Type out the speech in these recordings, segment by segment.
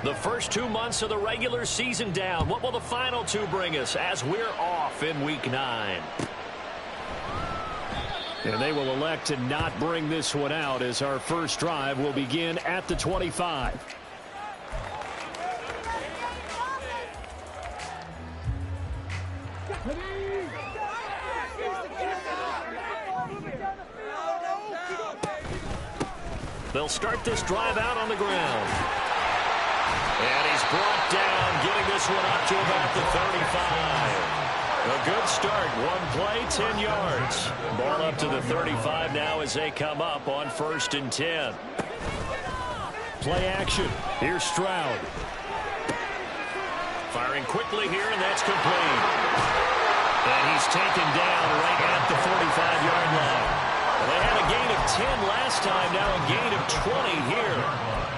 The first 2 months of the regular season down. What will the final 2 bring us as we're off in Week 9? And they will elect to not bring this one out as our first drive will begin at the 25. They'll start this drive out on the ground. And he's brought down, getting this one up to about the 35. A good start. 1 play, 10 yards. Ball up to the 35 now as they come up on 1st and 10. Play action. Here's Stroud. Firing quickly here, and that's complete. And he's taken down right at the 45-yard line. Well, they had a gain of 10 last time, now a gain of 20 here.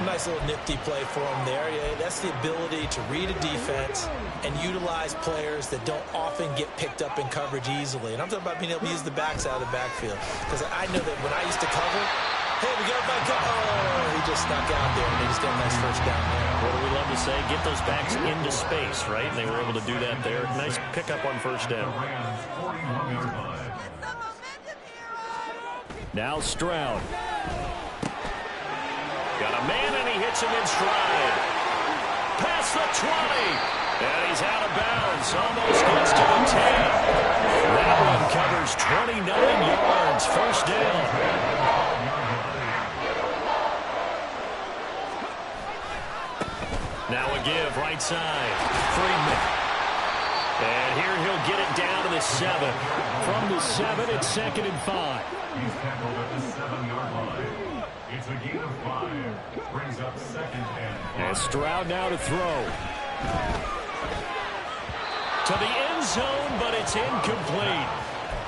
Nice little nifty play for him there. Yeah, that's the ability to read a defense and utilize players that don't often get picked up in coverage easily. And I'm talking about being able to use the backside of the backfield. Because I know that when I used to cover, hey, we got back up. Oh, he just snuck out there, and they just got a nice first down there. What do we love to say? Get those backs into space, right? And they were able to do that there. Nice pickup on 1st down. Now Stroud. Got a man, and he hits him in stride. Past the 20. And he's out of bounds. Almost gets to the 10. That one covers 29 yards. 1st down. Now a give, right side. Freeman. And here he'll get it down to the 7. From the 7, it's 2nd and 5. He's tackled at the 7-yard line. It's a gain of 5. Brings up 2nd and 5. And Stroud now to throw. To the end zone, but it's incomplete.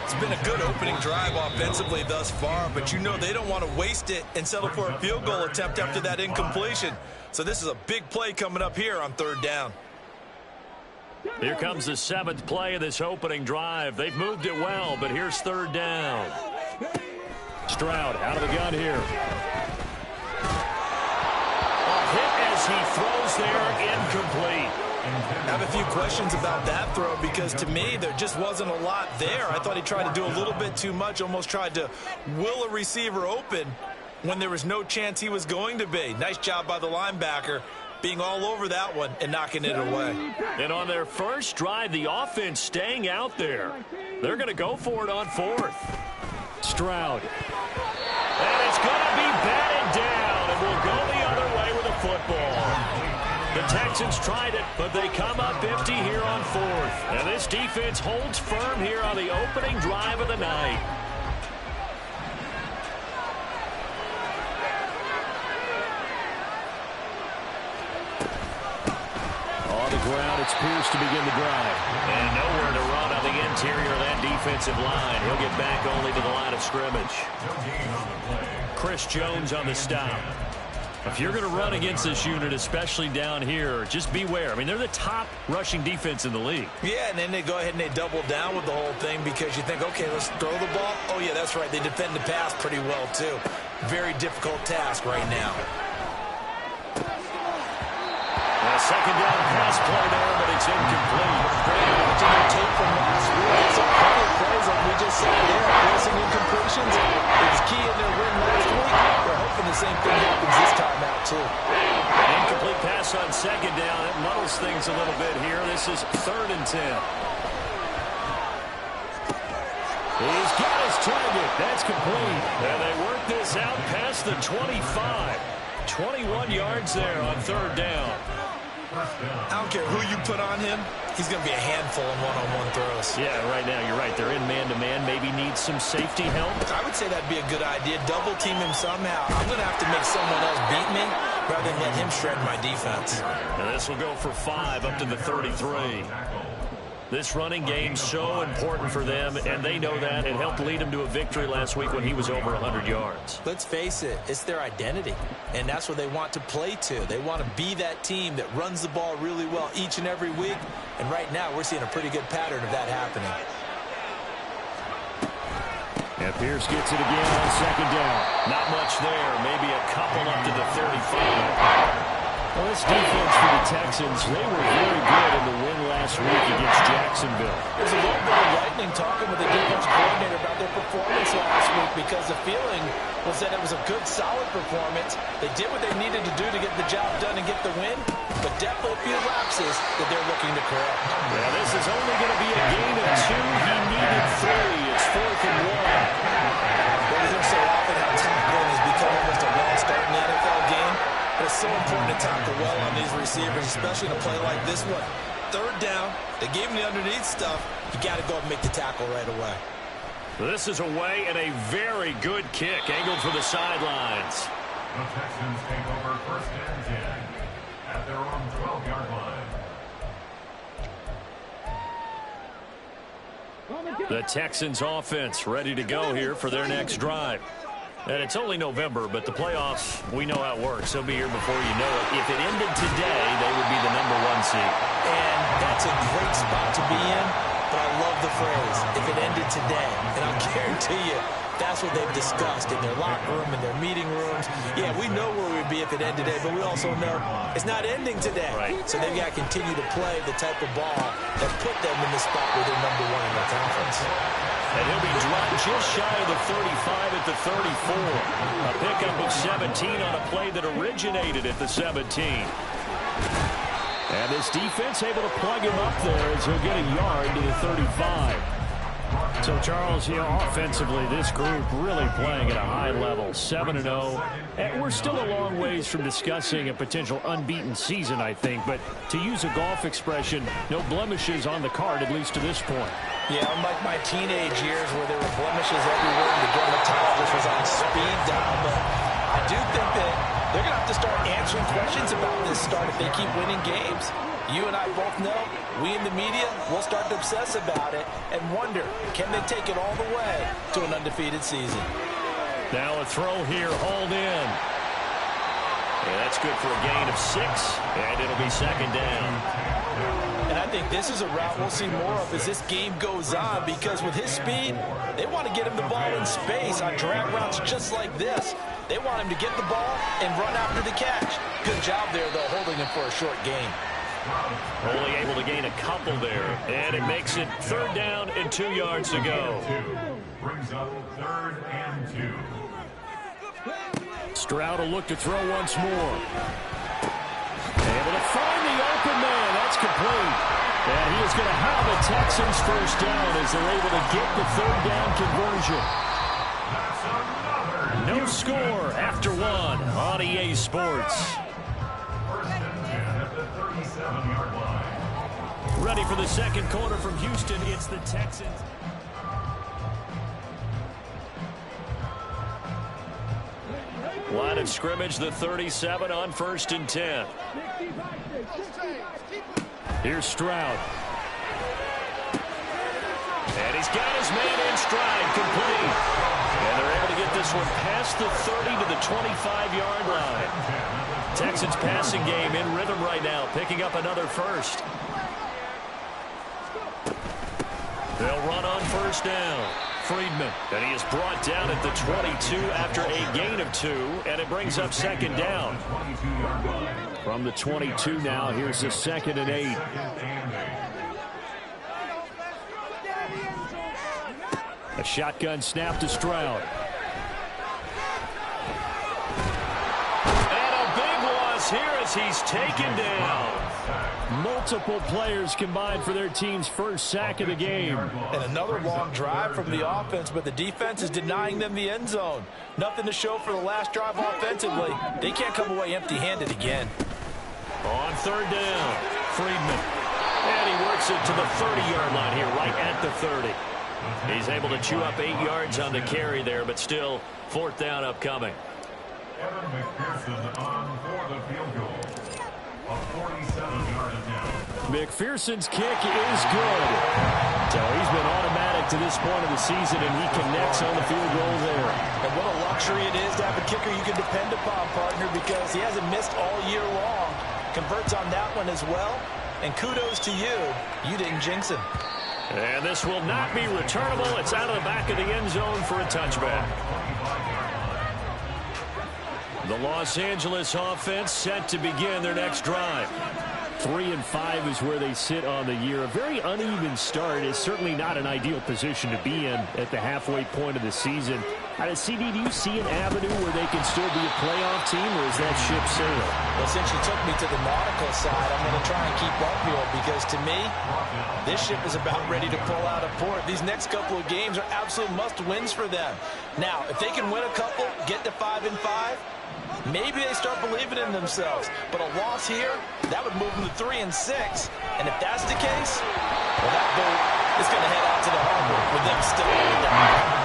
It's been a good opening drive offensively thus far, but you know they don't want to waste it and settle for a field goal attempt after that incompletion. So this is a big play coming up here on 3rd down. Here comes the 7th play of this opening drive. They've moved it well, but here's 3rd down. Stroud out of the gun here. A hit as he throws there, incomplete. I have a few questions about that throw because to me there just wasn't a lot there. I thought he tried to do a little bit too much, almost tried to will a receiver open when there was no chance he was going to be. Nice job by the linebacker being all over that one and knocking it away. And on their first drive, the offense staying out there. They're going to go for it on 4th. Stroud. And it's going to be batted down, and we'll go the other way with the football. The Texans tried it, but they come up empty here on 4th. And this defense holds firm here on the opening drive of the night. On the ground, it's Pierce to begin the drive. And nowhere to run on the interior of that defensive line. He'll get back only to the line of scrimmage. Chris Jones on the stop. If you're going to run against this unit, especially down here, just beware. I mean, they're the top rushing defense in the league. Yeah, and then they go ahead and they double down with the whole thing because you think, okay, let's throw the ball. Oh, yeah, that's right. They defend the pass pretty well, too. Very difficult task right now. A 2nd down pass play there, but it's incomplete. To the tape from last week, some couple plays like we just said there, forcing incompletions. It was key in their win last week. They're hoping the same thing happens this time out, too. An incomplete pass on 2nd down. It muddles things a little bit here. This is 3rd and 10. He's got his target. That's complete. And they work this out past the 25. 21 yards there on 3rd down. I don't care who you put on him. He's going to be a handful in one-on-one throws. Yeah, right now, you're right. They're in man-to-man. Maybe needs some safety help. I would say that'd be a good idea. Double team him somehow. I'm going to have to make someone else beat me rather than let him shred my defense. And this will go for 5 up to the 33. This running game's so important for them, and they know that. It helped lead them to a victory last week when he was over 100 yards. Let's face it, it's their identity, and that's what they want to play to. They want to be that team that runs the ball really well each and every week, and right now we're seeing a pretty good pattern of that happening. And Pierce gets it again on 2nd down. Not much there. Maybe a couple up to the 35. Well, this defense for the Texans, they were very good in the win last week against Jacksonville. There's a little bit of lightning talking with the defense coordinator about their performance last week because the feeling was that it was a good, solid performance. They did what they needed to do to get the job done and get the win, but definitely a few lapses that they're looking to correct. Yeah, this is only going to be a gain of 2. He needed 3. It's 4th and 1. There's so often how tackling has become almost a lost art in the NFL game. But it's so important to tackle well on these receivers, especially in a play like this one. 3rd down, they gave him the underneath stuff. You got to go and make the tackle right away. This is away and a very good kick, angled for the sidelines. The Texans take over 1st and 10 at their own 12-yard line. The Texans offense ready to go here for their next drive. And it's only November, but the playoffs, we know how it works. They'll be here before you know it. If it ended today, they would be the #1 seed. And that's a great spot to be in, but I love the phrase, if it ended today. And I'll guarantee you, that's what they've discussed in their locker room, in their meeting rooms. Yeah, we know where we'd be if it ended today, but we also know it's not ending today. Right. So they've got to continue to play the type of ball that put them in the spot where they're #1 in their conference. And he'll be dropped just shy of the 35 at the 34. A pickup of 17 on a play that originated at the 17. And this defense able to plug him up there as he'll get a yard to the 35. So, Charles, offensively, this group really playing at a high level, 7-0. And we're still a long ways from discussing a potential unbeaten season, I think. But to use a golf expression, no blemishes on the card, at least to this point. Yeah, unlike my teenage years where there were blemishes everywhere and the dermatologist was on speed dial. But I do think that they're going to have to start answering questions about this start if they keep winning games. You and I both know, we in the media, will start to obsess about it and wonder, can they take it all the way to an undefeated season? Now a throw here, hauled in. Yeah, that's good for a gain of 6, and it'll be 2nd down. And I think this is a route we'll see more of as this game goes on, because with his speed, they want to get him the ball in space on drag routes just like this. They want him to get the ball and run after the catch. Good job there, though, holding him for a short gain. Only able to gain a couple there, and it makes it 3rd down and 2 yards to go. Brings up 3rd and 2. Stroud will look to throw once more. Able to find the open man. That's complete. And he is going to have the Texans 1st down as they're able to get the 3rd down conversion. No score after 1 on EA Sports. 1st and 10 at the 37-yard line. Ready for the 2nd quarter from Houston. It's the Texans. Line of scrimmage, the 37 on 1st and 10. Here's Stroud. And he's got his man in stride, complete. And they're able to get this one past the 30 to the 25-yard line. Texans passing game in rhythm right now, picking up another 1st. They'll run on 1st down. Friedman, and he is brought down at the 22 after a gain of 2, and it brings up 2nd down. From the 22 now, here's the 2nd and 8. A shotgun snap to Stroud. And a big loss here as he's taken down. Multiple players combined for their team's 1st sack of the game. And another long drive from the offense, but the defense is denying them the end zone. Nothing to show for the last drive offensively. They can't come away empty-handed again. On 3rd down, Friedman. And he works it to the 30-yard line here, right at the 30. He's able to chew up 8 yards on the carry there, but still 4th down upcoming. Evan McPherson on for the field goal. A 47-yard attempt. McPherson's kick is good. So he's been automatic to this point of the season, and he connects on the field goal there. And what a luxury it is to have a kicker you can depend upon, partner, because he hasn't missed all year long. Converts on that one as well. And kudos to you. You didn't jinx him. And this will not be returnable. It's out of the back of the end zone for a touchback. The Los Angeles offense set to begin their next drive. 3-5 is where they sit on the year. A very uneven start is certainly not an ideal position to be in at the halfway point of the season. CD, do you see an avenue where they can still be a playoff team, or is that ship sailed? Well, since you took me to the nautical side, I'm going to try and keep up here because, to me, this ship is about ready to pull out of port. These next couple of games are absolute must-wins for them. Now, if they can win a couple, get to 5-5, maybe they start believing in themselves. But a loss here, that would move them to 3-6. And if that's the case, well, that boat is going to head out to the harbor with them still on the dock.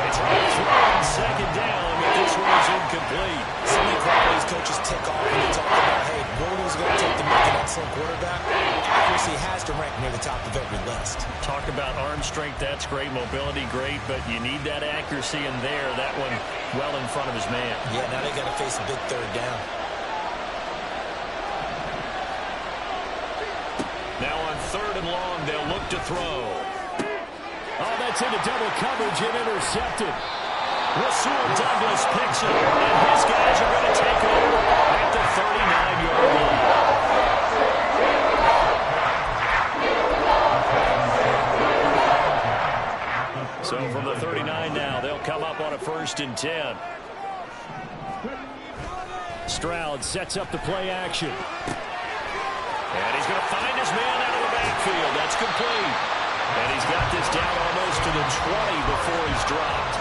It's right through on second down, but this one's incomplete. So many qualities coaches tick off when they talk about, hey, what was going to take to make an excellent quarterback? Accuracy has to rank near the top of every list. Talk about arm strength, that's great. Mobility, great, but you need that accuracy in there. That one well in front of his man. Yeah, now they got to face a big third down. Now on 3rd and long, they'll look to throw. Oh, that's into double coverage and intercepted. Rasul Douglas picks it, and his guys are going to take over at the 39-yard line. So from the 39 now, they'll come up on a 1st and 10. Stroud sets up the play action. And he's going to find his man out of the backfield. That's complete. And he's got this down almost to the 20 before he's dropped.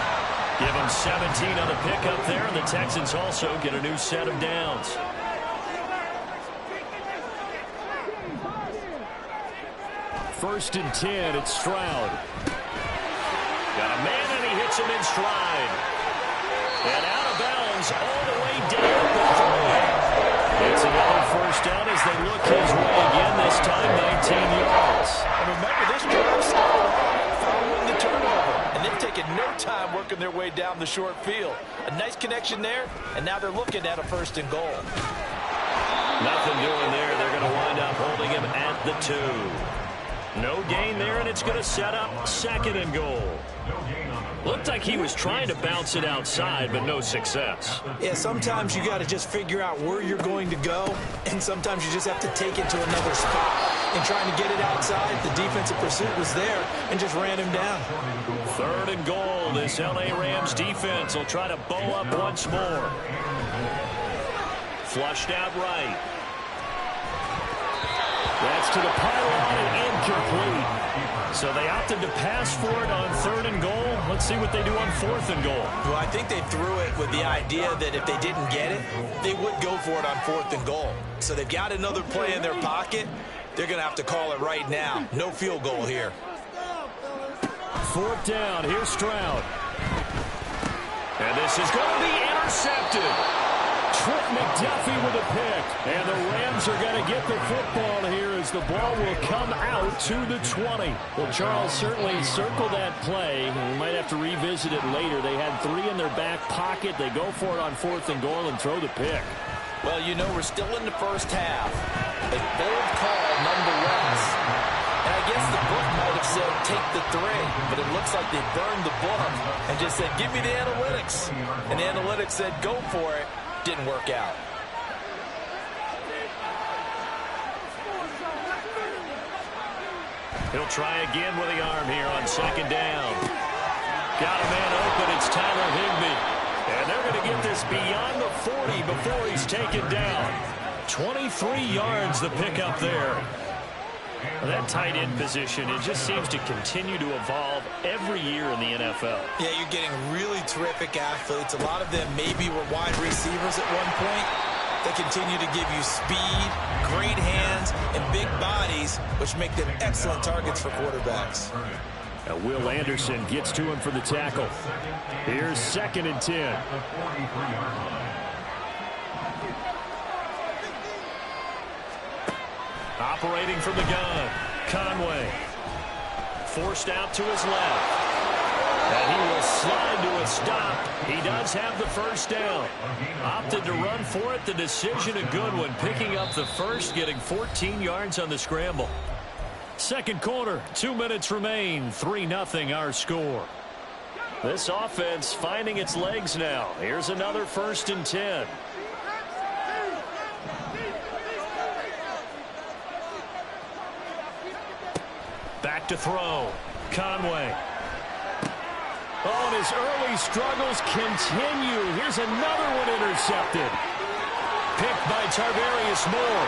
Give him 17 on the pickup there, and the Texans also get a new set of downs. First and 10, it's Stroud. Got a man, and he hits him in stride. And out of bounds all the way down the 3. It's another first down as they look his way again, this time 19 yards. And remember, this drive started off following the turnover, and they've taken no time working their way down the short field. A nice connection there, and now they're looking at a 1st and goal. Nothing doing there. They're going to wind up holding him at the 2. No gain there, and it's going to set up 2nd and goal. Looked like he was trying to bounce it outside, but no success. Yeah, sometimes you got to just figure out where you're going to go, and sometimes you just have to take it to another spot. And trying to get it outside, the defensive pursuit was there and just ran him down. 3rd and goal. This L.A. Rams defense will try to bow up once more. Flushed out right. That's to the pylon and incomplete. So they opted to pass for it on 3rd and goal. Let's see what they do on 4th and goal. Well, I think they threw it with the idea that if they didn't get it, they would go for it on 4th and goal. So they've got another play in their pocket. They're going to have to call it right now. No field goal here. 4th down. Here's Stroud. And this is going to be intercepted. Trent McDuffie with a pick. And the Rams are going to get the football here as the ball will come out to the 20. Well, Charles, certainly circle that play. We might have to revisit it later. They had 3 in their back pocket. They go for it on 4th and goal and throw the pick. Well, you know, we're still in the first half. A bold call nonetheless. And I guess the book might have said take the 3, but it looks like they burned the book and just said give me the analytics. And the analytics said go for it. Didn't work out. He'll try again with the arm here on 2nd down. Got a man open. It's Tyler Higbee. And they're going to get this beyond the 40 before he's taken down. 23 yards the pickup there. Well, that tight end position, it just seems to continue to evolve every year in the NFL. Yeah, you're getting really terrific athletes. A lot of them maybe were wide receivers at one point. They continue to give you speed, great hands, and big bodies, which make them excellent targets for quarterbacks. Now Will Anderson gets to him for the tackle. Here's 2nd and 10. Operating from the gun, Conway. Forced out to his left. And he will slide to a stop. He does have the 1st down. Opted to run for it. The decision a good one. Picking up the 1st, getting 14 yards on the scramble. 2nd quarter, 2 minutes remain. 3-0 our score. This offense finding its legs now. Here's another 1st and 10. Back to throw. Conway. Oh, and his early struggles continue. Here's another one intercepted. Picked by Tarvarius Moore.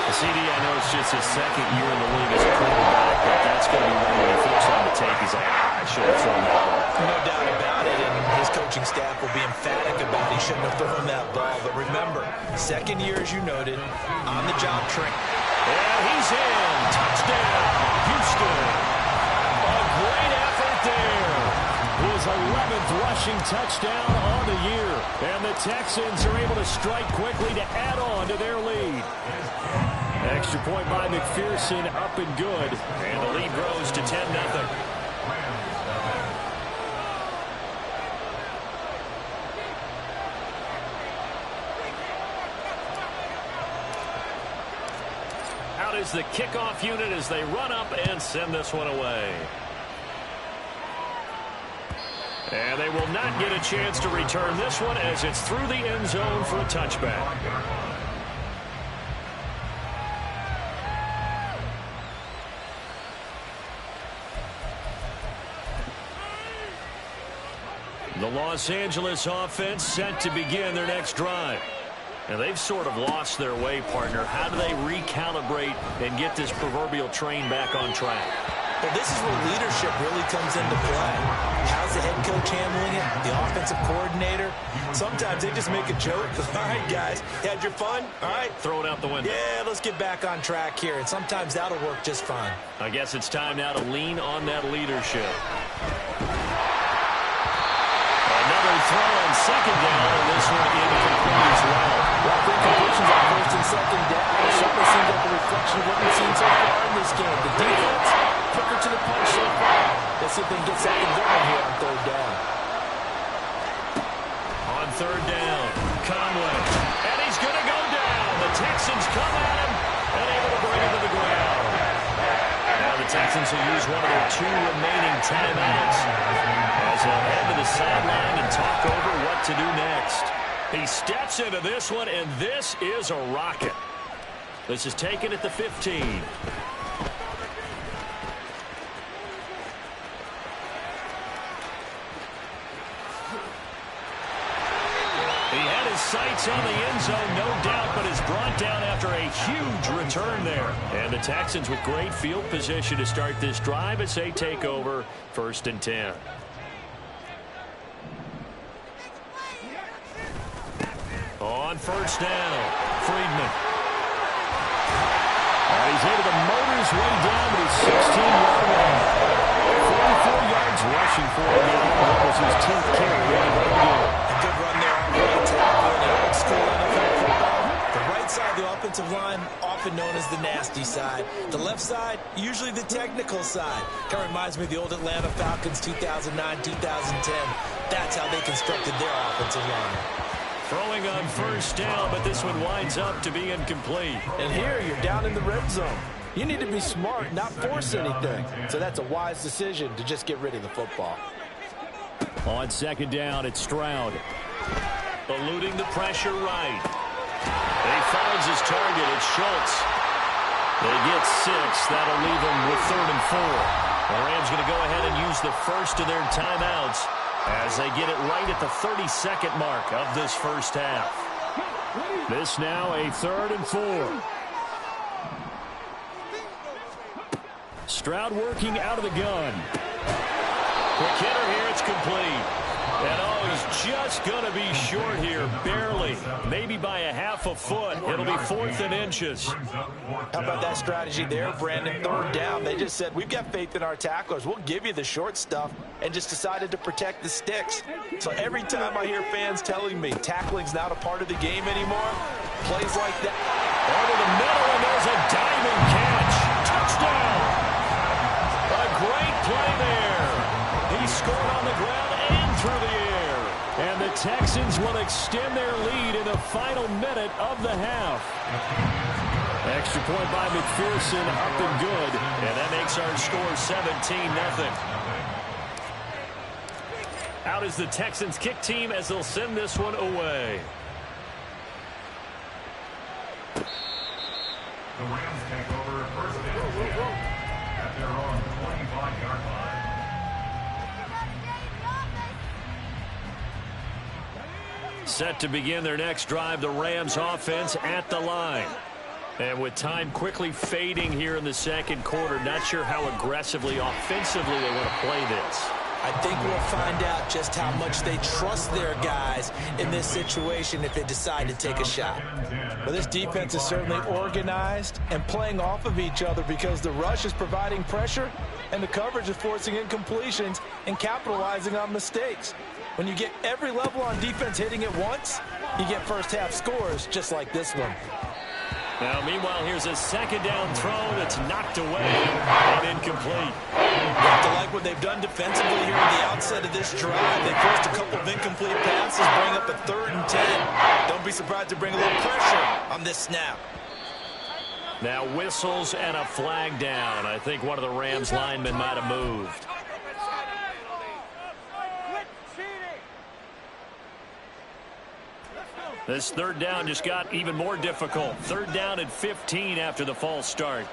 The CD, I know it's just his 2nd year in the league as a quarterback, but that's going to be one when he flips on the tape. He's like, I should have thrown that ball. No doubt about it, and his coaching staff will be emphatic about he shouldn't have thrown that ball. But remember, 2nd year, as you noted, on-the-job training. And he's in. Touchdown, Houston. A great effort there. His 11th rushing touchdown on the year. And the Texans are able to strike quickly to add on to their lead. Extra point by McPherson, up and good. And the lead grows to 10-0. Out is the kickoff unit as they run up and send this one away. And they will not get a chance to return this one as it's through the end zone for a touchback. The Los Angeles offense set to begin their next drive. And they've sort of lost their way, partner. How do they recalibrate and get this proverbial train back on track? Well, this is where leadership really comes into play. How's the head coach handling it? The offensive coordinator? Sometimes they just make a joke. All right, guys, you had your fun? All right. Throw it out the window. Yeah, let's get back on track here. And sometimes that'll work just fine. I guess it's time now to lean on that leadership. Another throw on 2nd down, and this one incomplete as well. Well, I think completions on 1st and 2nd down. It certainly seems like a reflection of what we've seen so far in this game. The defense, quicker to the punch so far. Let's see if they can get something going here on 3rd down. On 3rd down, Conway. And he's going to go down. The Texans come at him and able to bring him to the ground. Now the Texans will use one of their 2 remaining timeouts as they'll head to the sideline and talk over what to do next. He steps into this one, and this is a rocket. This is taken at the 15. He had his sights on the end zone, no doubt, but is brought down after a huge return there. And the Texans with great field position to start this drive as they take over 1st and 10. On 1st down, Friedman. He's able to motor his way down to his 16-yard line. 44 yards rushing for him. That was his 10th carry on the game. A good run there on the tackle in an old school NFL football. The right side of the offensive line, often known as the nasty side. The left side, usually the technical side. Kind of reminds me of the old Atlanta Falcons 2009, 2010. That's how they constructed their offensive line. Throwing on 1st down, but this one winds up to be incomplete. And here, you're down in the red zone. You need to be smart, not force anything. So that's a wise decision to just get rid of the football. On 2nd down, it's Stroud. Eluding the pressure right. He finds his target. It's Schultz. They get 6. That'll leave them with 3rd and 4. The Rams going to go ahead and use the first of their timeouts as they get it right at the 32nd mark of this first half. This now a 3rd and 4. Stroud working out of the gun. Quick hitter here, it's complete. And he's just going to be short here, barely. Maybe by a half a foot. It'll be 4th and inches. How about that strategy there, Brandon? 3rd down, they just said, we've got faith in our tacklers. We'll give you the short stuff, and just decided to protect the sticks. So every time I hear fans telling me tackling's not a part of the game anymore, plays like that. Over the middle, and there's a diving catch. Touchdown. A great play there. He scored on the ground and through the air. And the Texans will extend their lead in the final minute of the half. Extra point by McPherson, up and good. And that makes our score 17-0. Out is the Texans kick team as they'll send this one away. The Rams take over first and 10 at their own 25-yard line. Set to begin their next drive, the Rams offense at the line. And with time quickly fading here in the second quarter, not sure how aggressively, offensively they want to play this. I think we'll find out just how much they trust their guys in this situation if they decide to take a shot. Well, this defense is certainly organized and playing off of each other because the rush is providing pressure and the coverage is forcing incompletions and capitalizing on mistakes. When you get every level on defense hitting at once, you get first half scores just like this one. Now, meanwhile, here's a second down throw that's knocked away and incomplete. You have to like what they've done defensively here at the outset of this drive. They forced a couple of incomplete passes, bring up a 3rd and 10. Don't be surprised to bring a little pressure on this snap. Now whistles and a flag down. I think one of the Rams linemen might have moved. This 3rd down just got even more difficult. 3rd down and 15 after the false start.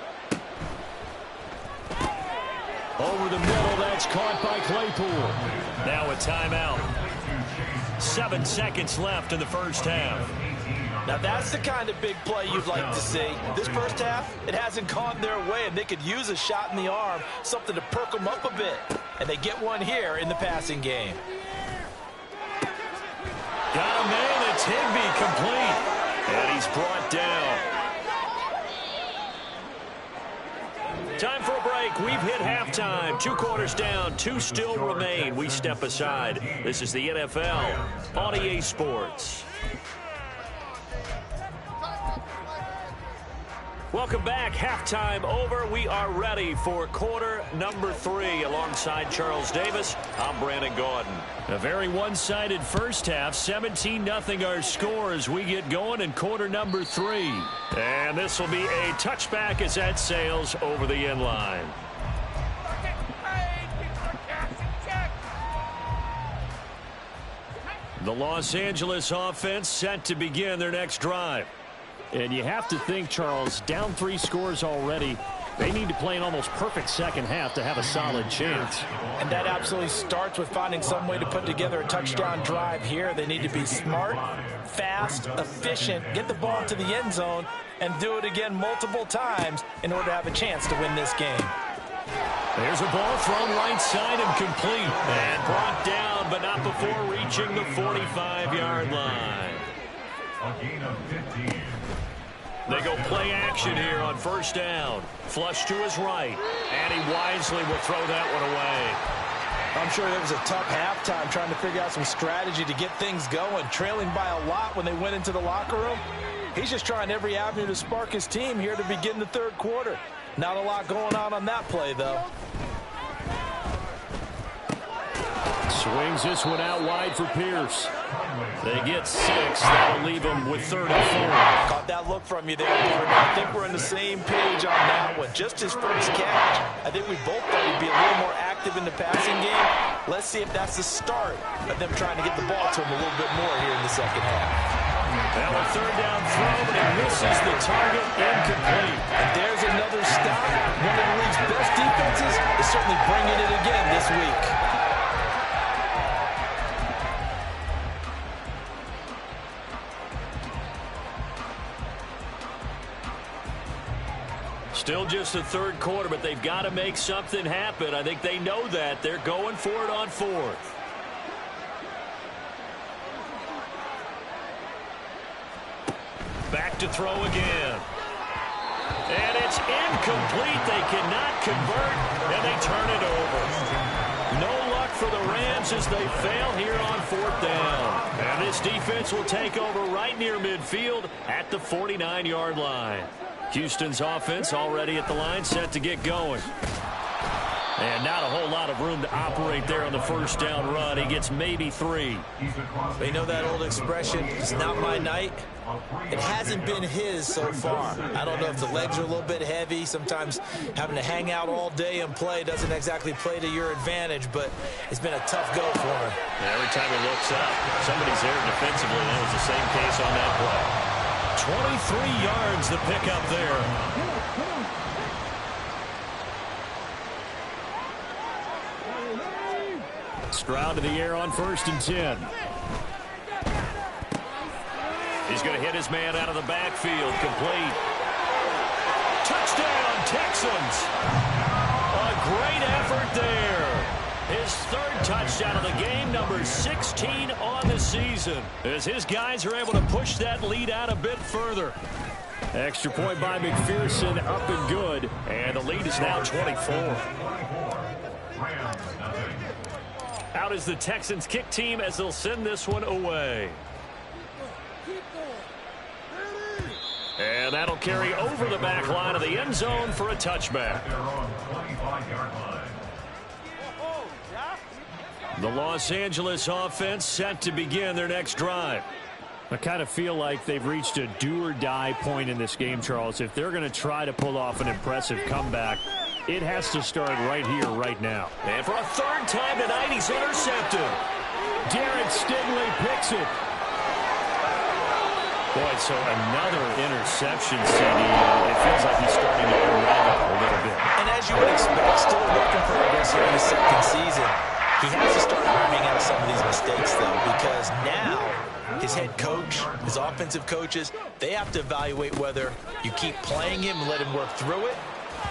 Over the middle, that's caught by Claypool. Now a timeout. 7 seconds left in the first half. Now that's the kind of big play you'd like to see. This first half, it hasn't gone their way, and they could use a shot in the arm, something to perk them up a bit. And they get one here in the passing game. Got a man, it's Higbee complete. And he's brought down. Time for a break. We've hit halftime. 2 quarters down. 2 still remain. We step aside. This is the NFL on EA Sports. Welcome back. Halftime over. We are ready for quarter number 3. Alongside Charles Davis, I'm Brandon Gaudin. A very one-sided first half. 17-0 our score as we get going in quarter number 3. And this will be a touchback as that sails over the end line. The Los Angeles offense set to begin their next drive. And you have to think, Charles, down 3 scores already. They need to play an almost perfect second half to have a solid chance. And that absolutely starts with finding some way to put together a touchdown drive here. They need to be smart, fast, efficient, get the ball to the end zone, and do it again multiple times in order to have a chance to win this game. There's a ball thrown right side and complete. And brought down, but not before reaching the 45-yard line. A gain of 15. They go play action here on first down. Flush to his right. And he wisely will throw that one away. I'm sure there was a tough halftime trying to figure out some strategy to get things going. Trailing by a lot when they went into the locker room. He's just trying every avenue to spark his team here to begin the 3rd quarter. Not a lot going on that play, though. Swings this one out wide for Pierce. They get 6. That'll leave them with 3rd and 4. Caught that look from you there, Gordon. I think we're on the same page on that one. Just his first catch. I think we both thought he'd be a little more active in the passing game. Let's see if that's the start of them trying to get the ball to him a little bit more here in the second half. Now a 3rd down throw, but he misses the target, incomplete. And there's another stop. One of the league's best defenses is certainly bringing it again this week. Still just the 3rd quarter, but they've got to make something happen. I think they know that. They're going for it on 4th. Back to throw again. And it's incomplete. They cannot convert, and they turn it over. No luck for the Rams as they fail here on 4th down. And this defense will take over right near midfield at the 49-yard line. Houston's offense already at the line, set to get going. And not a whole lot of room to operate there on the first down run. He gets maybe 3. But you know that old expression, it's not my night? It hasn't been his so far. I don't know if the legs are a little bit heavy. Sometimes having to hang out all day and play doesn't exactly play to your advantage, but it's been a tough go for him. Every time he looks up, somebody's there defensively, and it was the same case on that play. 23 yards the pickup there. Stroud to the air on 1st and 10. He's going to hit his man out of the backfield. Complete. Touchdown, Texans. A great effort there. His 3rd touchdown of the game, number 16 on the season, as his guys are able to push that lead out a bit further. Extra point by McPherson, up and good. And the lead is now 24. Out is the Texans kick team as they'll send this one away. And that'll carry over the back line of the end zone for a touchback. The Los Angeles offense set to begin their next drive. I kind of feel like they've reached a do-or-die point in this game, Charles. If they're going to try to pull off an impressive comeback, it has to start right here, right now. And for a 3rd time tonight, he's intercepted. Derek Stingley picks it. Boy, so another interception, CD. It feels like he's starting to unravel a little bit. And as you would expect, still working progress here in the 2nd season. He has to start ironing out some of these mistakes, though, because now his head coach, his offensive coaches, they have to evaluate whether you keep playing him and let him work through it,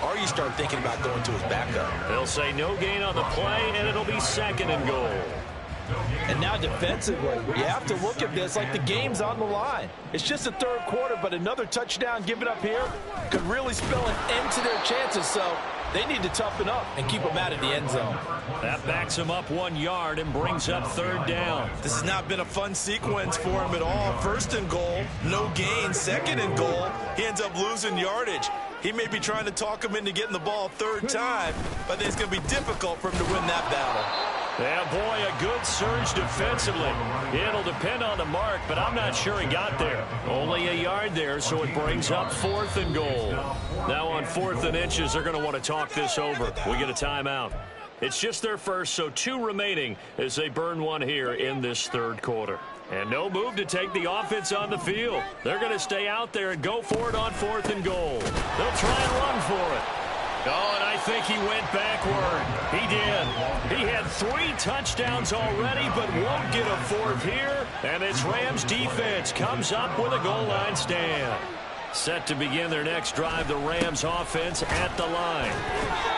or you start thinking about going to his backup. They'll say no gain on the play, and it'll be 2nd and goal. And now defensively, you have to look at this like the game's on the line. It's just the 3rd quarter, but another touchdown given up here could really spell an end to their chances, so they need to toughen up and keep them out of the end zone. That backs him up 1 yard and brings up 3rd down. This has not been a fun sequence for him at all. 1st and goal, no gain. 2nd and goal, he ends up losing yardage. He may be trying to talk him into getting the ball 3rd time, but I think it's going to be difficult for him to win that battle. Yeah, boy, a good surge defensively. It'll depend on the mark, but I'm not sure he got there. Only a yard there, so it brings up 4th and goal. Now on 4th and inches, they're going to want to talk this over. We get a timeout. It's just their first, so 2 remaining as they burn one here in this 3rd quarter. And no move to take the offense on the field. They're going to stay out there and go for it on 4th and goal. They'll try and run for it. Oh, and I think he went backward. He did. He had 3 touchdowns already, but won't get a 4th here. And this Rams defense comes up with a goal line stand. Set to begin their next drive, the Rams offense at the line.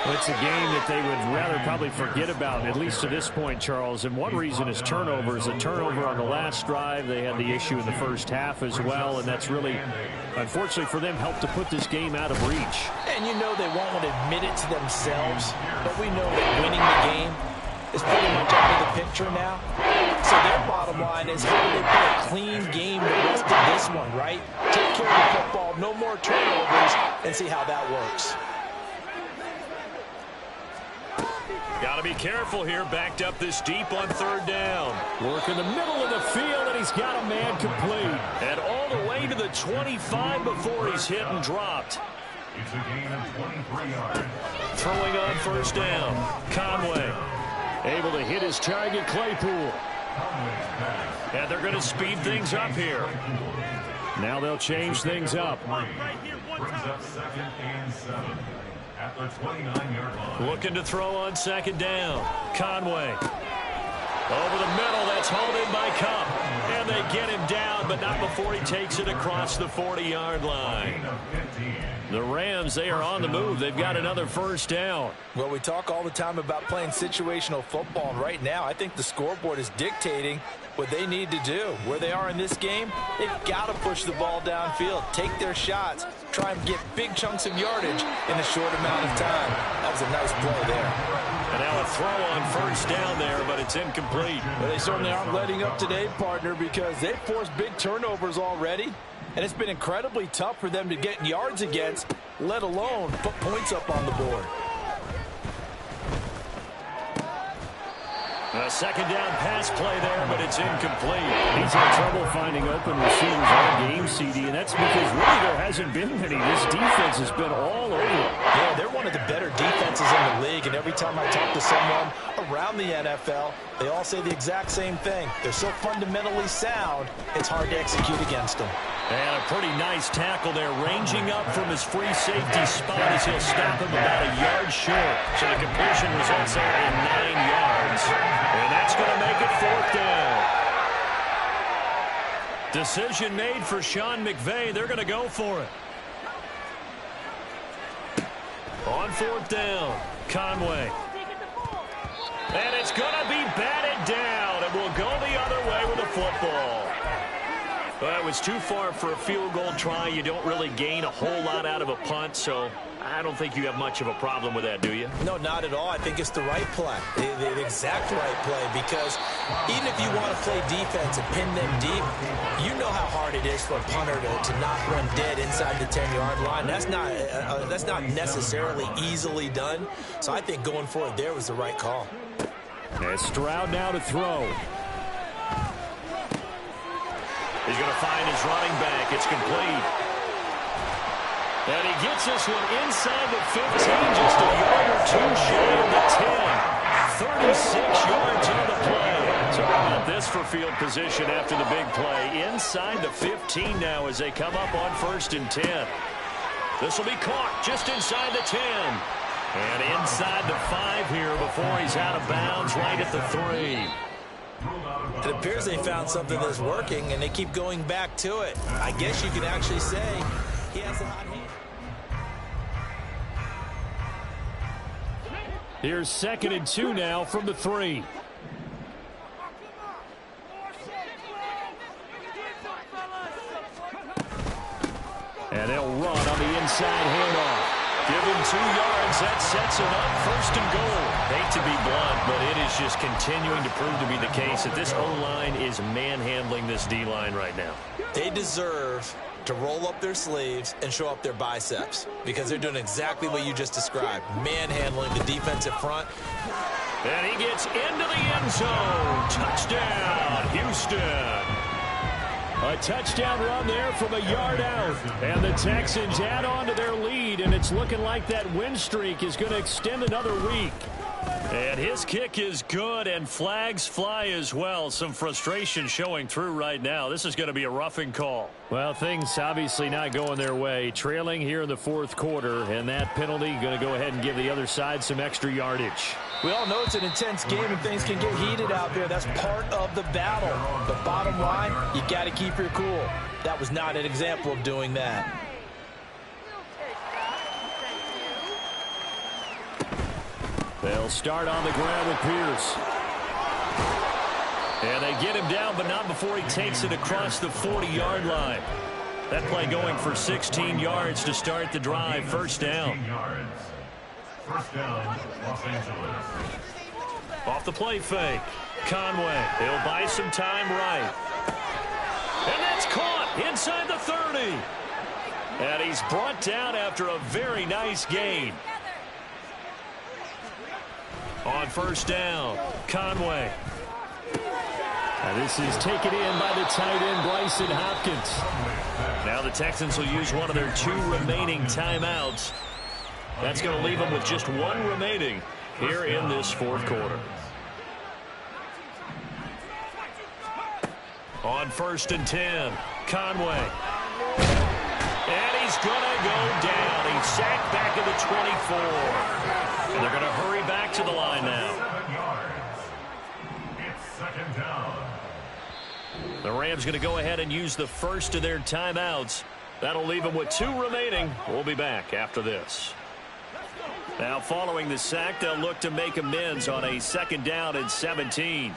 Well, it's a game that they would rather probably forget about, at least to this point, Charles. And one reason is turnovers. A turnover on the last drive. They had the issue in the first half as well, and that's really, unfortunately for them, helped to put this game out of reach. And you know they won't want to admit it to themselves, but we know that winning the game is pretty much out of the picture now. So their bottom line is how do they play a clean game the rest of this one, right? Take care of the football, no more turnovers, and see how that works. Got to be careful here, backed up this deep on 3rd down. Work in the middle of the field, and he's got a man complete. And all the way to the 25 before he's hit and dropped. It's a gain of 23 yards. Throwing on 1st down, Conway. Able to hit his target, Claypool. And they're going to speed things up here. Now they'll change things up. Brings up 2nd and 7 at the 29-yard line. Looking to throw on 2nd down. Conway. Over the middle, that's hauled in by Cup. And they get him down, but not before he takes it across the 40-yard line. The Rams, they are on the move. They've got another 1st down. Well, we talk all the time about playing situational football, and right now I think the scoreboard is dictating what they need to do. Where they are in this game, they've got to push the ball downfield, take their shots, try and get big chunks of yardage in a short amount of time. That was a nice play there. And now a throw on 1st down there, but it's incomplete. Well, they certainly aren't letting up today, partner, because they've forced big turnovers already. And it's been incredibly tough for them to get yards against, let alone put points up on the board. A second down pass play there, but it's incomplete. He's had trouble finding open receivers all game, CD, and that's because really there hasn't been many. This defense has been all over it. Yeah, they're one of the better defenses in the league, and every time I talk to someone around the NFL, they all say the exact same thing. They're so fundamentally sound, it's hard to execute against them. And a pretty nice tackle there, ranging up from his free safety spot as he'll stop him about a yard short. So the completion results there in 9 yards. And that's going to make it 4th down. Decision made for Sean McVay. They're going to go for it. On 4th down, Conway. And it's going to be batted down. And we'll go the other way with the football. Well, it was too far for a field goal try. You don't really gain a whole lot out of a punt, so I don't think you have much of a problem with that, do you? No, not at all. I think it's the right play, the exact right play, because even if you want to play defense and pin them deep, you know how hard it is for a punter to knock one dead inside the 10-yard line. That's not necessarily easily done, so I think going for it there was the right call. And Stroud now to throw. He's going to find his running back. It's complete. And he gets this one inside the 15, just a yard or two shy of the 10. 36 yards on the play. So how about this for field position after the big play? Inside the 15 now as they come up on 1st and 10. This will be caught just inside the 10. And inside the 5 here before he's out of bounds right at the 3. It appears they found something that's working, and they keep going back to it. I guess you could actually say he has a hot hand. Here's 2nd and 2 now from the 3. And they'll run on the inside handoff. Give him 2 yards. That sets him up 1st and goal. Hate to be blunt, but it is just continuing to prove to be the case that this O-line is manhandling this D-line right now. They deserve to roll up their sleeves and show up their biceps, because they're doing exactly what you just described, manhandling the defensive front. And he gets into the end zone. Touchdown, Houston. A touchdown run there from a yard out. And the Texans add on to their lead, and it's looking like that win streak is going to extend another week. And his kick is good, and flags fly as well. Some frustration showing through right now. This is going to be a roughing call. Well, things obviously not going their way. Trailing here in the 4th quarter, and that penalty going to go ahead and give the other side some extra yardage. We all know it's an intense game and things can get heated out there. That's part of the battle. But bottom line, you got to keep your cool. That was not an example of doing that. They'll start on the ground with Pierce. And they get him down, but not before he takes it across the 40-yard line. That play going for 16 yards to start the drive. 1st down. 1st down, Los Angeles. Off the play fake. Conway. He'll buy some time right. And that's caught inside the 30. And he's brought down after a very nice gain. On 1st down, Conway. And this is taken in by the tight end, Bryson Hopkins. Now the Texans will use one of their 2 remaining timeouts. That's going to leave them with just 1 remaining here in this 4th quarter. On 1st and 10, Conway. And he's going to go down. He's sacked back at the 24. And they're going to hurry back to the line now. 7 yards. It's 2nd down. The Rams going to go ahead and use the first of their timeouts. That'll leave them with 2 remaining. We'll be back after this. Now following the sack, they'll look to make amends on a 2nd down and 17.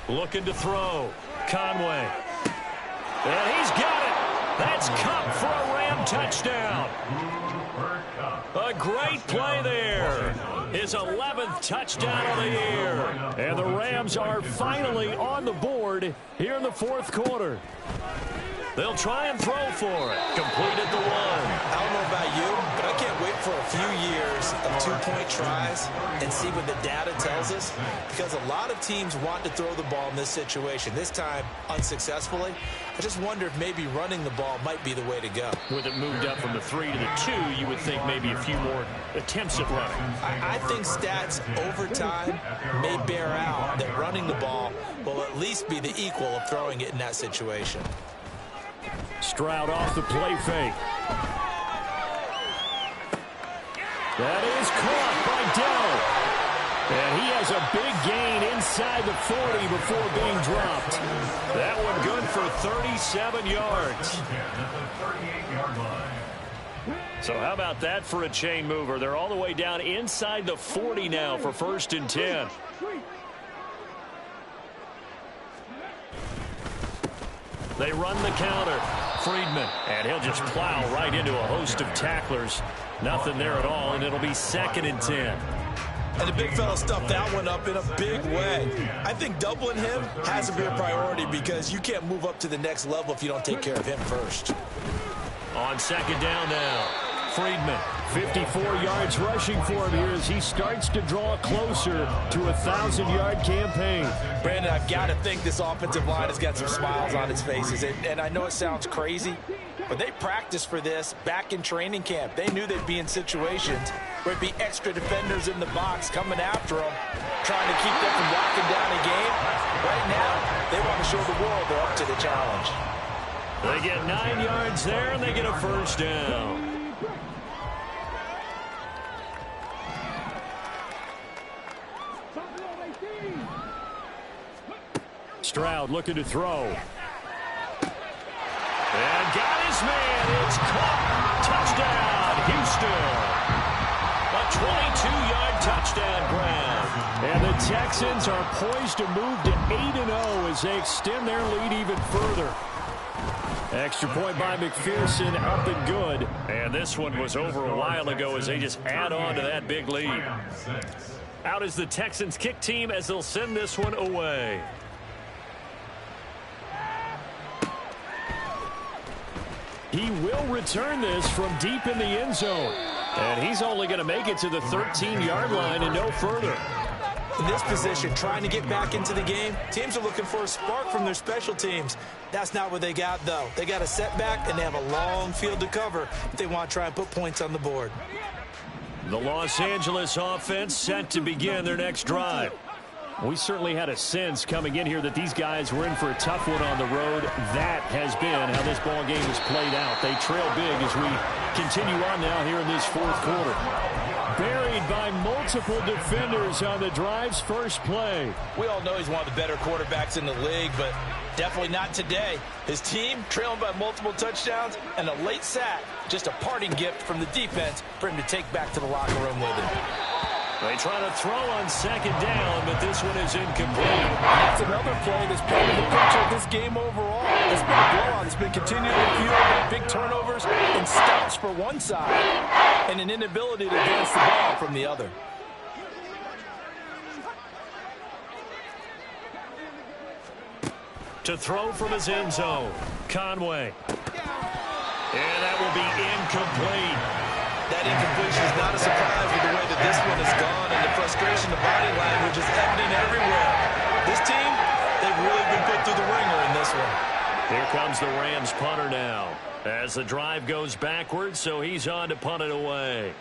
Looking to throw. Conway. And he's got it. That's Cup for a Ram touchdown. A great play there. His 11th touchdown of the year. And the Rams are finally on the board here in the 4th quarter. They'll try and throw for it. Complete at the 1. I don't know about you, but I can't wait for a few years series of two-point tries and see what the data tells us? Because a lot of teams want to throw the ball in this situation. This time, unsuccessfully. I just wonder if maybe running the ball might be the way to go. With it moved up from the 3 to the 2, you would think maybe a few more attempts at running. I think stats over time may bear out that running the ball will at least be the equal of throwing it in that situation. Stroud off the play fake. That is caught by Dell. And he has a big gain inside the 40 before being dropped. That one good for 37 yards. So how about that for a chain mover? They're all the way down inside the 40 now for 1st and 10. They run the counter. Friedman, and he'll just plow right into a host of tacklers. Nothing there at all, and it'll be 2nd and 10. And the big fella stuffed that one up in a big way. I think doubling him has to be a priority because you can't move up to the next level if you don't take care of him first. On 2nd down now, Friedman. 54 yards rushing for him here as he starts to draw closer to a 1,000-yard campaign. Brandon, I've got to think this offensive line has got some smiles on its faces. And I know it sounds crazy, but they practiced for this back in training camp. They knew they'd be in situations where it'd be extra defenders in the box coming after them, trying to keep them from locking down a game. Right now, they want to show the world they're up to the challenge. They get 9 yards there, and they get a 1st down. Stroud looking to throw. And got his man. It's caught. Touchdown, Houston. A 22-yard touchdown grab. And the Texans are poised to move to 8-0 as they extend their lead even further. Extra point by McPherson, up and good. And this one was over a while ago as they just add on to that big lead. Out is the Texans kick team as they'll send this one away. He will return this from deep in the end zone. And he's only going to make it to the 13-yard line and no further. In this position, trying to get back into the game, teams are looking for a spark from their special teams. That's not what they got, though. They got a setback, and they have a long field to cover if they want to try and put points on the board. The Los Angeles offense set to begin their next drive. We certainly had a sense coming in here that these guys were in for a tough one on the road. That has been how this ball game has played out. They trail big as we continue on now here in this 4th quarter. Buried by multiple defenders on the drive's first play. We all know he's one of the better quarterbacks in the league, but definitely not today. His team trailing by multiple touchdowns and a late sack. Just a parting gift from the defense for him to take back to the locker room with him. They try to throw on 2nd down, but this one is incomplete. That's another play that's part of the picture of this game overall. It's been a blowout. It's been continually fueled by big turnovers and stops for one side and an inability to advance the ball from the other. To throw from his end zone, Conway. And that will be incomplete. That incompletion is not a surprise with the way that this one has gone, and the frustration, the body language is evident everywhere. This team, they've really been put through the ringer in this one. Here comes the Rams punter now as the drive goes backwards, so he's on to punt it away.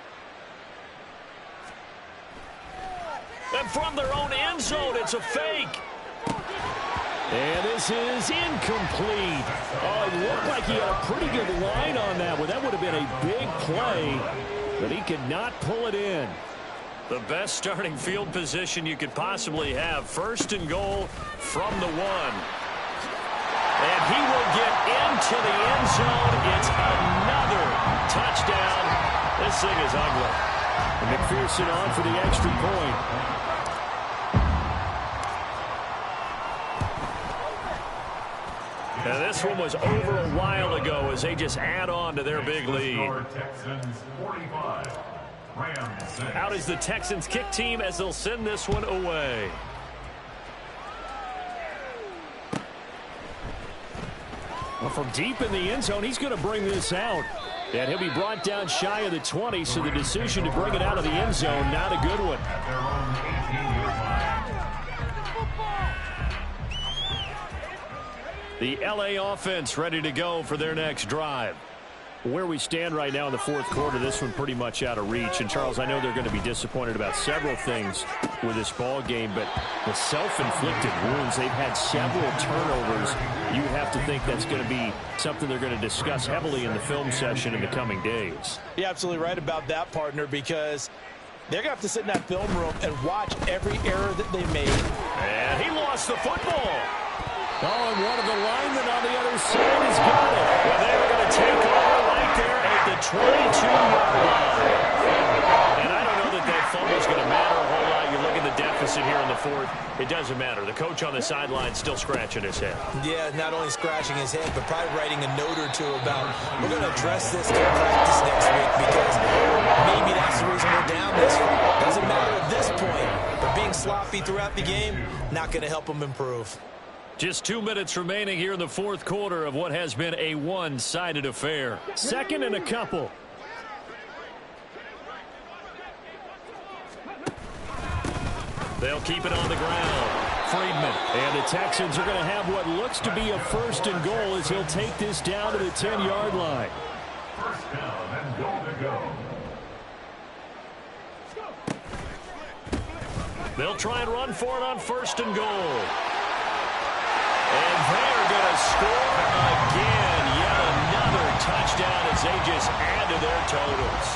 And from their own end zone, it's a fake. And this is incomplete. Oh, it looked like he had a pretty good line on that one. That would have been a big play, but he could not pull it in. The best starting field position you could possibly have. 1st and goal from the 1. And he will get into the end zone. It's another touchdown. This thing is ugly. And McPherson on for the extra point. Now this one was over a while ago as they just add on to their big lead. Out is the Texans kick team as they'll send this one away. Well, from deep in the end zone, he's going to bring this out. And he'll be brought down shy of the 20, so the decision to bring it out of the end zone, not a good one. At their own 18-yard line. The LA offense ready to go for their next drive. Where we stand right now in the fourth quarter, this one pretty much out of reach. And, Charles, I know they're going to be disappointed about several things with this ball game, but the self-inflicted wounds, they've had several turnovers. You would have to think that's going to be something they're going to discuss heavily in the film session in the coming days. You're absolutely right about that, partner, because they're going to have to sit in that film room and watch every error that they made. And he lost the football. Oh, and one of the linemen on the other side has got it. Well, they're going to take over right there at the 22-yard line. And I don't know that fumble's going to matter a whole lot. You look at the deficit here in the fourth. It doesn't matter. The coach on the sideline still scratching his head. Yeah, not only scratching his head, but probably writing a note or two about, we're going to address this in practice next week because maybe that's the reason we're down this far. Doesn't matter at this point, but being sloppy throughout the game, not going to help them improve. Just 2 minutes remaining here in the fourth quarter of what has been a one-sided affair. Second and a couple. They'll keep it on the ground. Friedman. And the Texans are going to have what looks to be a first and goal as he'll take this down to the 10-yard line. First down and goal to go. They'll try and run for it on first and goal. And they're going to score again. Yet another touchdown as they just add to their totals.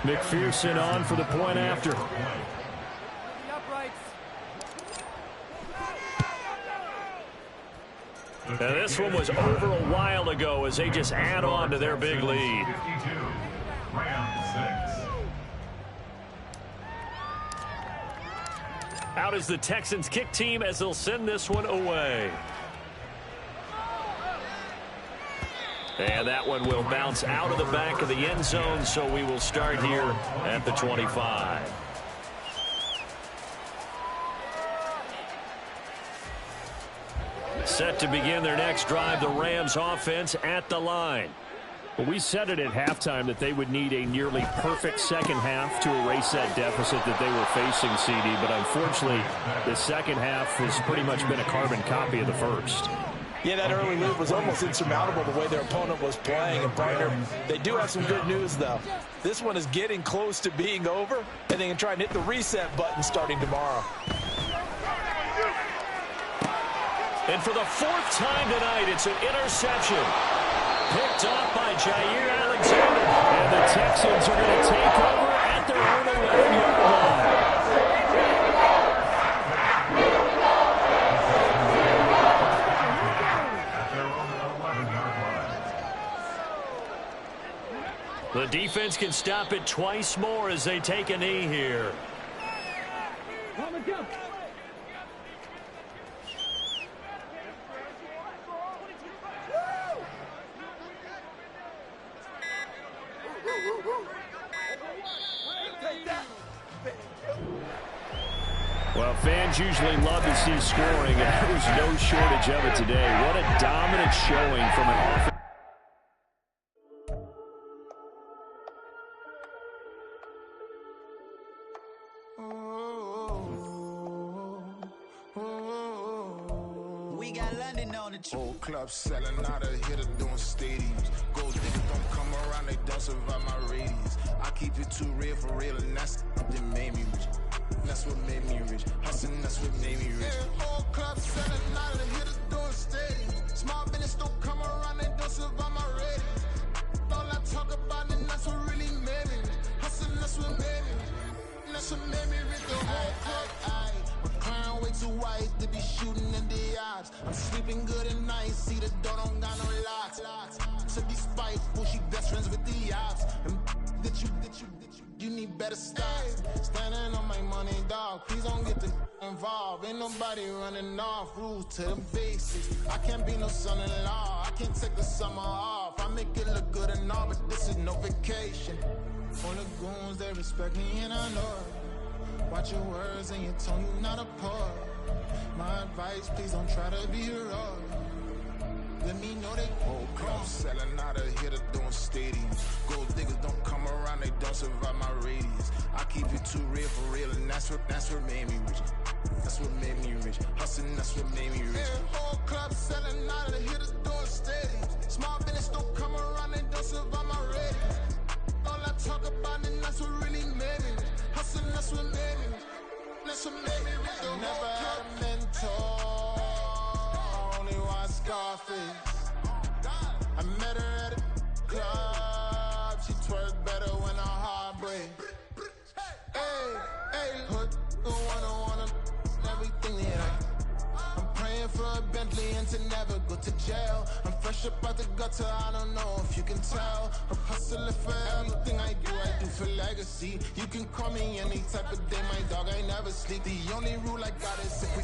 McPherson on for the point after. Now this one was over a while ago as they just add on to their big lead. 52. Rams 6. Out is the Texans kick team as they'll send this one away. And that one will bounce out of the back of the end zone, so we will start here at the 25. Set to begin their next drive, the Rams offense at the line. Well, we said it at halftime that they would need a nearly perfect second half to erase that deficit that they were facing, CD. But unfortunately, the second half has pretty much been a carbon copy of the first. Yeah, that early lead was almost insurmountable the way their opponent was playing. And, partner, they do have some good news, though. This one is getting close to being over, and they can try and hit the reset button starting tomorrow. And for the fourth time tonight, it's an interception. Picked off by Jair Alexander. And the Texans are going to take over at their own 11-yard line. The defense can stop it twice more as they take a knee here. Well, fans usually love to see scoring, and there's no shortage of it today. What a dominant showing from an offense. Whole club selling out of here to doing stadiums. Gold niggas don't come around, they don't survive my radius. I keep it too real for real, and that's that made me rich. That's what made me rich. Hustling, that's what made me rich. Yeah, whole club selling out of here to doing stadiums. Small business don't come around, they don't survive my radius. All I talk about, and that's what really made me rich. Hustling, that's what made me rich. That's what made me rich. The whole club, recline way too wide to be shooting in the odds. I'm sleeping good at night, see the door don't got no locks. To be spiteful, she best friends with the ops. And you need better stocks. Standing on my money, dog. Please don't get the involved. Ain't nobody running off. Rules to the basics. I can't be no son-in-law. I can't take the summer off. I make it look good and all, but this is no vacation. On the goons, they respect me and I know it. Watch your words and your tone, you not a part. My advice, please don't try to be raw. Let me know they whole club selling out of here to doing stadiums. Gold diggers don't come around, they don't survive my radius. I keep it too real for real, and that's what made me rich. That's what made me rich. Hustling, that's what made me rich. Yeah, whole club selling out of here to doing stadiums. Small business don't come around, they don't survive my radius. All I talk about, and that's what really made me rich. Hustling, that's what made me rich. That's what made me rich. I never had a mentor. Scarface. I met her at a club. She twerk better when her heart breaks. Hey, hood, wanna everything that I'm praying for a Bentley and to never go to jail. I'm fresh up out the gutter, I don't know if you can tell. I'm hustling for everything I do for legacy. You can call me any type of day, my dog, I never sleep. The only rule I got is if we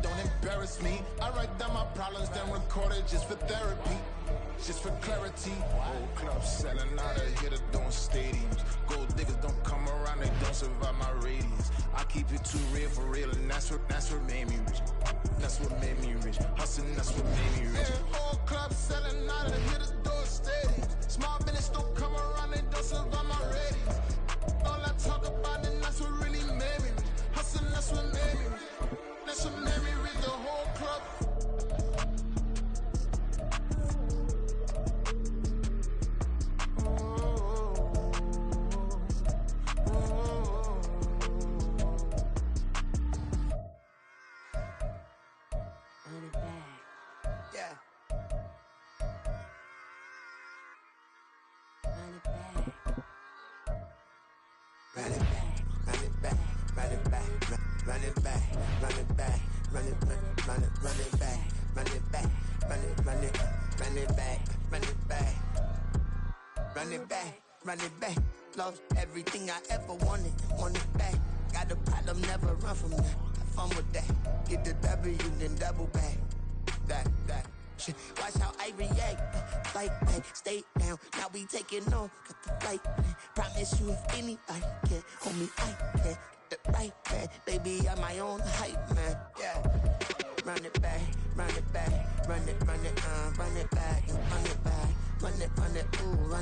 don't embarrass me. I write down my problems, then record it just for therapy, just for clarity. Whole club selling out of here to doing stadiums. Gold diggers don't come around, they don't survive my radius. I keep it too real for real, and that's what made me rich. That's what made me rich. Hustling, that's what made me rich. Yeah, whole club selling out of here to doing stadiums. Small business don't come around, they don't survive my radius. All I talk about, and that's what really made me rich. Hustling, that's what made me rich. That's what made me rich. The whole club. Run it back, lost everything I ever wanted it back. Got a problem, never run from that. Have fun with that. Get the W, then double back. That. Shit. Watch how I react. Fight back, stay down. Now we taking off, got the flight plan. Promise you if anybody can, homie, I can. Get the right back, baby, I'm my own hype man. Yeah. Run it back, run it back, run it back, run it back, run it, ooh, run